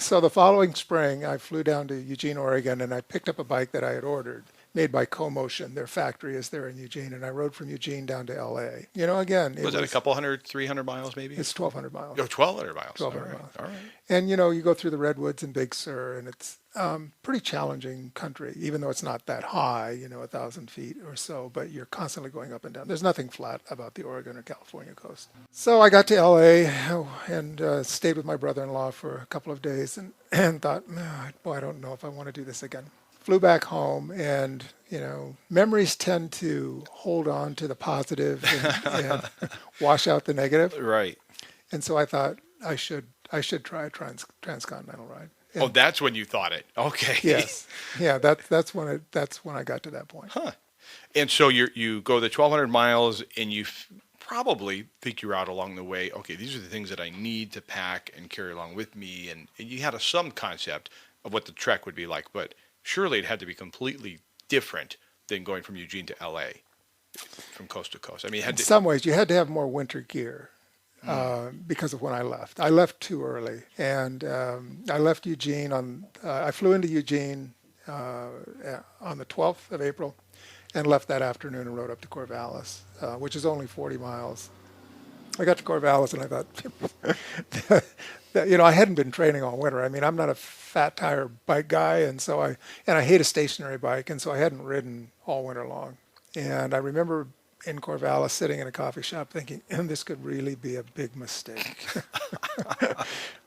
So the following spring, I flew down to Eugene, Oregon, and I picked up a bike that I had ordered, made by CoMotion. Their factory is there in Eugene, and I rode from Eugene down to LA. Again, Was that a couple hundred, 300 miles maybe? it's 1,200 miles. Oh, 1,200 miles. 1,200 All right. miles. All right. And you go through the redwoods in Big Sur, and it's pretty challenging country, even though it's not that high, 1,000 feet or so, but you're constantly going up and down. There's nothing flat about the Oregon or California coast. So I got to LA and stayed with my brother-in-law for a couple of days and thought, boy, I don't know if I want to do this again. Flew back home, and memories tend to hold on to the positive and wash out the negative. Right. And so I thought I should try a transcontinental ride. Oh, that's when you thought it. Okay. Yes. Yeah, that's when I got to that point. Huh. And so you go the 1,200 miles, and you probably figure out along the way, okay, these are the things that I need to pack and carry along with me, and you had some concept of what the trek would be like, but surely it had to be completely different than going from Eugene to LA, from coast to coast. I mean, in some ways, you had to have more winter gear. Because of when I left. I left too early, and I left Eugene I flew into Eugene on the 12th of April and left that afternoon and rode up to Corvallis, which is only 40 miles. I got to Corvallis and I thought, I hadn't been training all winter. I mean, I'm not a fat tire bike guy, and I hate a stationary bike, and so I hadn't ridden all winter long. And I remember in Corvallis, sitting in a coffee shop, thinking, this could really be a big mistake.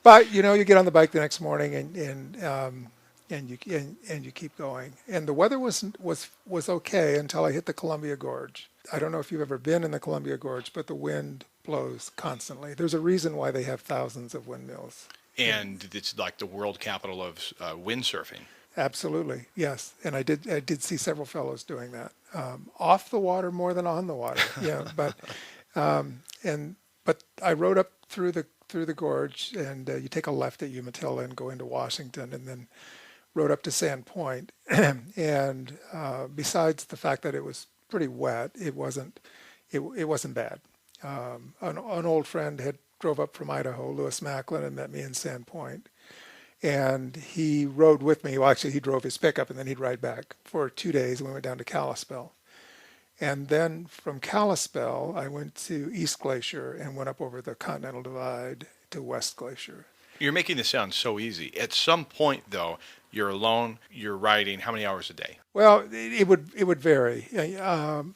But you get on the bike the next morning, and you keep going. And the weather was okay until I hit the Columbia Gorge. I don't know if you've ever been in the Columbia Gorge, but the wind blows constantly. There's a reason why they have thousands of windmills. And it's like the world capital of windsurfing. Absolutely, yes. And I did see several fellows doing that, off the water more than on the water. Yeah, but I rode up through the gorge, and you take a left at Umatilla and go into Washington, and then rode up to Sand Point. And besides the fact that it was pretty wet, it wasn't bad. An old friend had drove up from Idaho, Lewis Macklin, and met me in Sand Point. And he rode with me. Well, actually, he drove his pickup, and then he'd ride back for 2 days, and we went down to Kalispell. And then from Kalispell, I went to East Glacier and went up over the Continental Divide to West Glacier. You're making this sound so easy. At some point, though, you're alone, you're riding how many hours a day? Well, it would vary.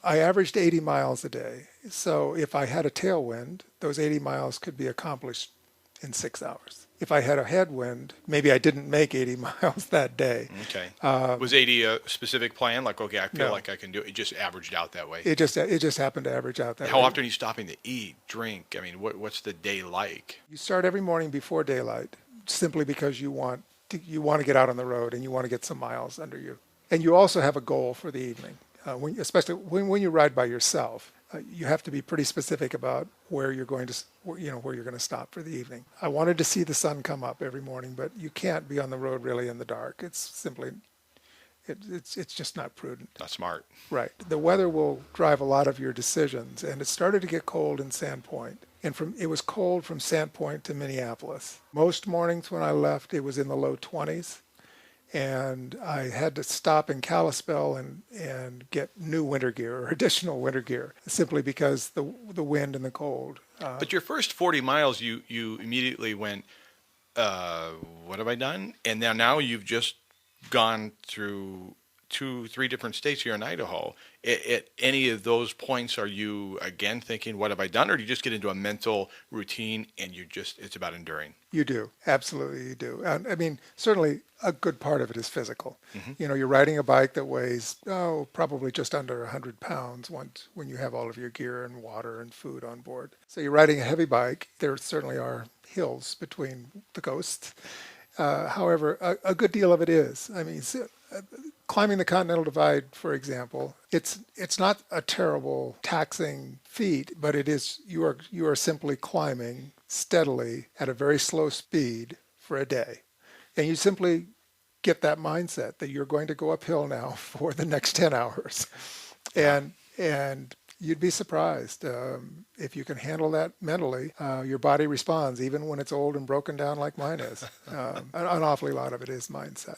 I averaged 80 miles a day. So if I had a tailwind, those 80 miles could be accomplished in 6 hours. If I had a headwind, maybe I didn't make 80 miles that day. Okay. Was 80 a specific plan? Like, okay, I feel like I can do it. It just averaged out that way. It just happened to average out that way. How often are you stopping to eat, drink? I mean, what's the day like? You start every morning before daylight, simply because you want to get out on the road and you want to get some miles under you. And you also have a goal for the evening, especially when you ride by yourself. You have to be pretty specific about where you're going to stop for the evening. I wanted to see the sun come up every morning, but you can't be on the road really in the dark. It's simply, it's just not prudent. Not smart. Right. The weather will drive a lot of your decisions, and it started to get cold in Sand Point. And it was cold from Sand Point to Minneapolis. Most mornings when I left, it was in the low 20s. And I had to stop in Kalispell and get new winter gear or additional winter gear, simply because the wind and the cold. But your first 40 miles, you immediately went, what have I done? And now you've just gone through 2-3 different states here in Idaho. At any of those points, are you again thinking, what have I done? Or do you just get into a mental routine and it's about enduring? You do. Absolutely, you do. And I mean, certainly a good part of it is physical. Mm-hmm. You're riding a bike that weighs, probably just under 100 pounds when you have all of your gear and water and food on board. So you're riding a heavy bike. There certainly are hills between the coasts. However, a good deal of it is. I mean, climbing the Continental Divide, for example, it's not a terrible taxing feat, but it is you are simply climbing steadily at a very slow speed for a day. And you simply get that mindset that you're going to go uphill now for the next 10 hours. And You'd be surprised. If you can handle that mentally, your body responds, even when it's old and broken down like mine is. An awfully lot of it is mindset.